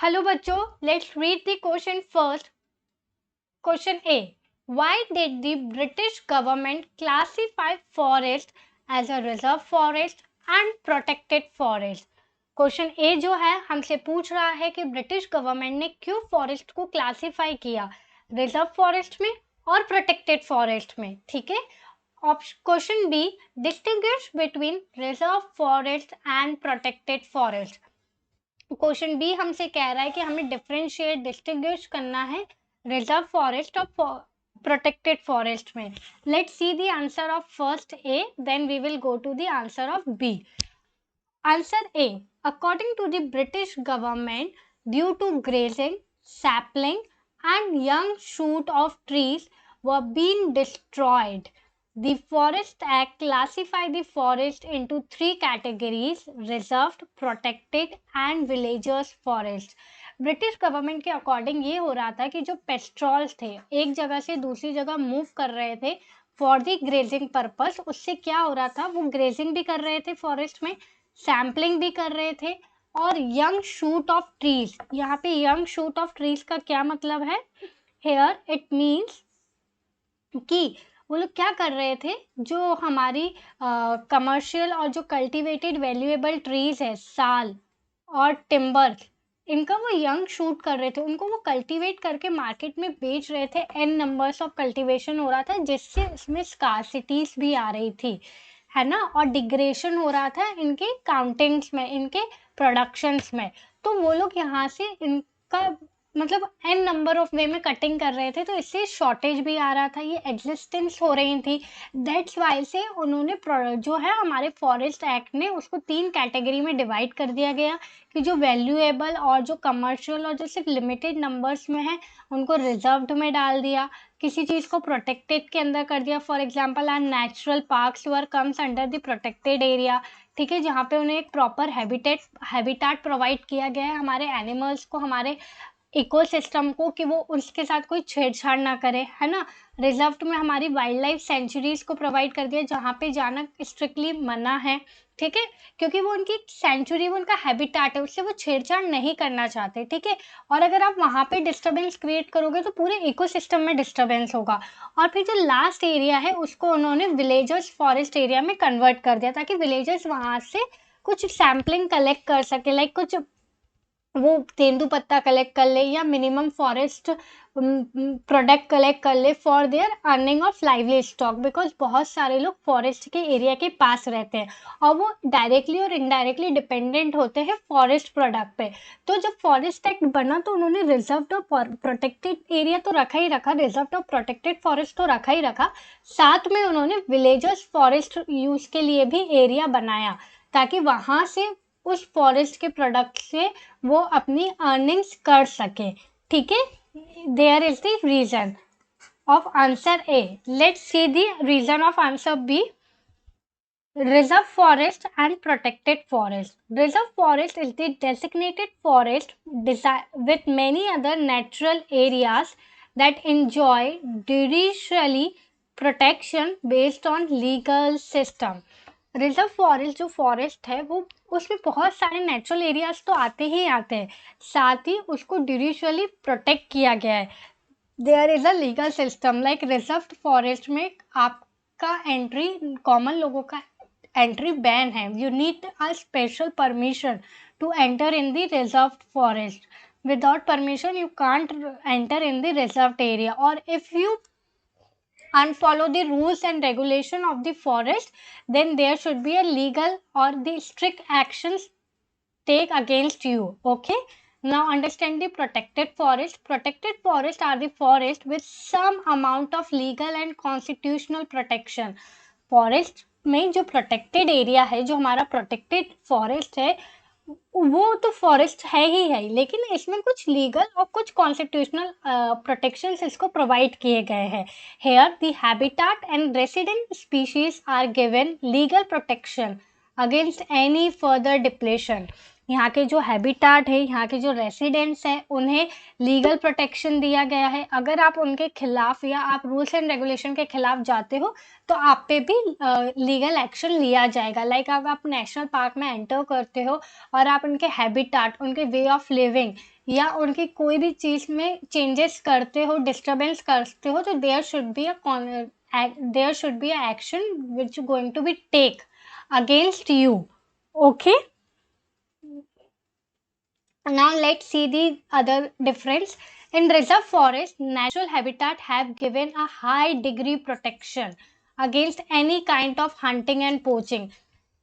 Hello बच्चों, let's read the question first. Question A. Why did the British government classify forest as a reserve forest and protected forest? Question A जो है हमसे पूछ रहा है कि ब्रिटिश गवर्नमेंट ने क्यों फॉरेस्ट को क्लासिफाई किया रिजर्व फॉरेस्ट में और प्रोटेक्टेड फॉरेस्ट में. ठीक है. Question B. Distinguish between reserve forest and protected forest. Question B हमसे कह रहा है कि हमें डिफरेंशिएट डिस्टिंग्विश करना है रिजर्व फॉरेस्ट और प्रोटेक्टेड फॉरेस्ट में. Let's see the answer of first A, then we will go to the answer of B. Answer A. According to the British government, due to grazing, sapling and young shoot of trees were being destroyed, the Forest Act classified the forest into three categories: reserved, protected and villagers forest. British government के according ये हो रहा था कि जो पेस्ट्रॉल्स थे एक जगह से दूसरी जगह मूव कर रहे थे फॉर दी ग्रेजिंग पर्पस. उससे क्या हो रहा था, वो ग्रेजिंग भी कर रहे थे फॉरेस्ट में, सैम्पलिंग भी कर रहे थे और यंग शूट ऑफ ट्रीज. यहाँ पे यंग शूट ऑफ ट्रीज का क्या मतलब है? हेयर इट मीन्स कि वो लोग क्या कर रहे थे, जो हमारी कमर्शियल और जो कल्टीवेटेड वैल्यूएबल ट्रीज है, साल और टिम्बर, इनका वो यंग शूट कर रहे थे, उनको वो कल्टीवेट करके मार्केट में बेच रहे थे. एन नंबर्स ऑफ कल्टीवेशन हो रहा था जिससे इसमें स्कार्सिटीज भी आ रही थी, है ना, और डिग्रेशन हो रहा था इनके काउंटिंग्स में, इनके प्रोडक्शंस में. तो वो लोग यहाँ से इनका मतलब एन नंबर ऑफ वे में कटिंग कर रहे थे, तो इससे शॉर्टेज भी आ रहा था, ये एग्जिस्टेंस हो रही थी. दैट्स वाई से उन्होंने जो है हमारे फॉरेस्ट एक्ट ने उसको 3 कैटेगरी में डिवाइड कर दिया गया कि जो वैल्यूएबल और जो कमर्शियल और जो सिर्फ लिमिटेड नंबर्स में है उनको रिजर्व्ड में डाल दिया, किसी चीज़ को प्रोटेक्टेड के अंदर कर दिया. For example are natural parks were comes under the protected area. ठीक है, जहाँ पे उन्हें एक प्रॉपर हैबिटाट प्रोवाइड किया गया है हमारे एनिमल्स को, हमारे इकोसिस्टम को, कि वो उसके साथ कोई छेड़छाड़ ना करे, है ना. रिजर्व में हमारी वाइल्ड लाइफ सेंचुरीज को प्रोवाइड कर दिया जहाँ पे जाना स्ट्रिक्टली मना है. ठीक है, क्योंकि वो उनकी सेंचुरी, वो उनका हैबिटाट है, उससे वो छेड़छाड़ नहीं करना चाहते. ठीक है, और अगर आप वहाँ पे डिस्टर्बेंस क्रिएट करोगे तो पूरे इकोसिस्टम में डिस्टर्बेंस होगा. और फिर जो लास्ट एरिया है उसको उन्होंने विलेजर्स फॉरेस्ट एरिया में कन्वर्ट कर दिया ताकि विलेजर्स वहाँ से कुछ सैम्पलिंग कलेक्ट कर सके, लाइक कुछ वो तेंदुपत्ता कलेक्ट कर ले या मिनिमम फॉरेस्ट प्रोडक्ट कलेक्ट कर ले for their earning of lively stock. Because बहुत सारे लोग फॉरेस्ट के एरिया के पास रहते हैं और वो डायरेक्टली और इनडायरेक्टली डिपेंडेंट होते हैं फॉरेस्ट प्रोडक्ट पे. तो जब फॉरेस्ट एक्ट बना तो उन्होंने रिजर्व्ड और प्रोटेक्टेड एरिया तो रखा ही रखा, रिजर्व्ड और प्रोटेक्टेड फॉरेस्ट तो रखा ही रखा, साथ में उन्होंने विलेजर्स फॉरेस्ट यूज के लिए भी एरिया बनाया ताकि वहाँ से उस फॉरेस्ट के प्रोडक्ट से वो अपनी अर्निंग्स कर सके. ठीक है, there is the reason of answer A. Let's see the reason of answer B. Reserve forest and protected forest. Reserve forest is the designated forest with many other natural areas that enjoy judicially protection based on legal system. Reserve forest जो forest है वो उसमें बहुत सारे natural areas तो आते ही आते हैं, साथ ही उसको जुडिशियली प्रोटेक्ट किया गया है. There is a legal system. Like reserve forest में आपका एंट्री, कॉमन लोगों का एंट्री बैन है. You need a special permission to enter in the reserve forest. Without permission you can't enter in the reserve area. और if you unfollow the rules and regulation of the forest, then there should be a legal or the strict actions take against you. Okay, now understand the protected forest. Protected forest are the forest with some amount of legal and constitutional protection. forest में जो protected area है, जो हमारा protected forest है, वो तो forest है ही है, लेकिन इसमें कुछ लीगल और कुछ कॉन्स्टिट्यूशनल प्रोटेक्शंस इसको प्रोवाइड किए गए हैं. Here the habitat and resident species are given legal protection against any further depletion. यहाँ के जो हैबिटाट है, यहाँ के जो रेसिडेंट्स हैं, उन्हें लीगल प्रोटेक्शन दिया गया है। अगर आप उनके खिलाफ या आप रूल्स एंड रेगुलेशन के खिलाफ जाते हो तो आप पे भी लीगल एक्शन लिया जाएगा। लाइक अगर आप नेशनल पार्क में एंटर करते हो और आप उनके हैबिटाट, उनके वे ऑफ लिविंग या उनकी कोई भी चीज़ में चेंजेस करते हो, डिस्टर्बेंस करते हो, तो there should be a action which is going to be take against you. Okay, now let's see the other difference. In reserve forest, natural habitat have given a high degree protection against any kind of hunting and poaching.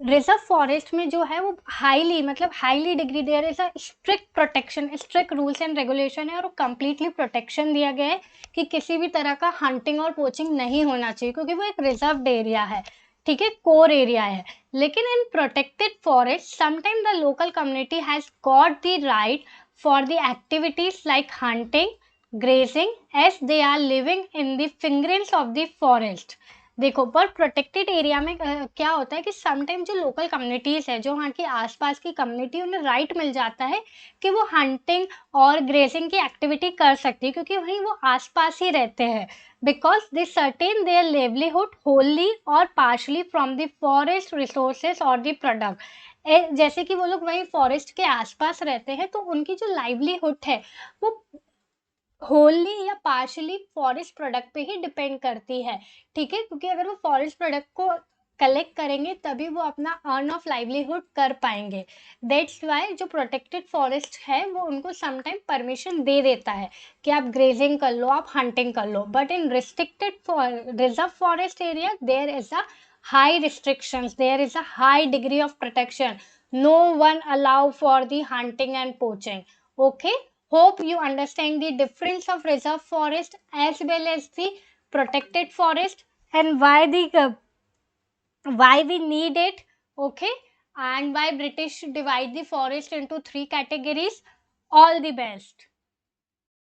Reserve forest में जो है वो highly degree there is a strict protection, strict rules and regulation है और वो completely protection दिया गया है कि किसी भी तरह का हंटिंग और पोचिंग नहीं होना चाहिए, क्योंकि वो एक रिजर्व्ड एरिया है, ठीक है, कोर एरिया है। लेकिन in protected forest sometime the local community has got the right for the activities like hunting, grazing, as they are living in the fingerings of the forest. देखो, पर protected area में क्या होता है कि sometime जो लोकल कम्युनिटीज़ है, जो वहाँ की आसपास की कम्युनिटी, उन्हें राइट मिल जाता है कि वो हंटिंग और ग्रेजिंग की एक्टिविटी कर सकती है, क्योंकि वहीं वो आसपास ही रहते हैं। Because they certain their livelihood wholly और partly from the forest resources और द प्रोडक्ट। जैसे कि वो लोग वहीं फॉरेस्ट के आसपास रहते हैं, तो उनकी जो लाइवलीहुड है वो होली या पार्शली फॉरेस्ट प्रोडक्ट पे ही डिपेंड करती है, ठीक है, क्योंकि अगर वो फॉरेस्ट प्रोडक्ट को कलेक्ट करेंगे तभी वो अपना अर्न ऑफ लाइवलीहुड कर पाएंगे। दैट्स वाई जो प्रोटेक्टेड फॉरेस्ट है वो उनको समटाइम परमिशन दे देता है कि आप ग्रेजिंग कर लो, आप हंटिंग कर लो। But in restricted reserve forest area there is a high restrictions, there is a high degree of protection, no one allow for the hunting and poaching. Okay, hope you understand the difference of reserve forest as well as the protected forest and why we need it. Okay, and why British divide the forest into 3 categories. All the best.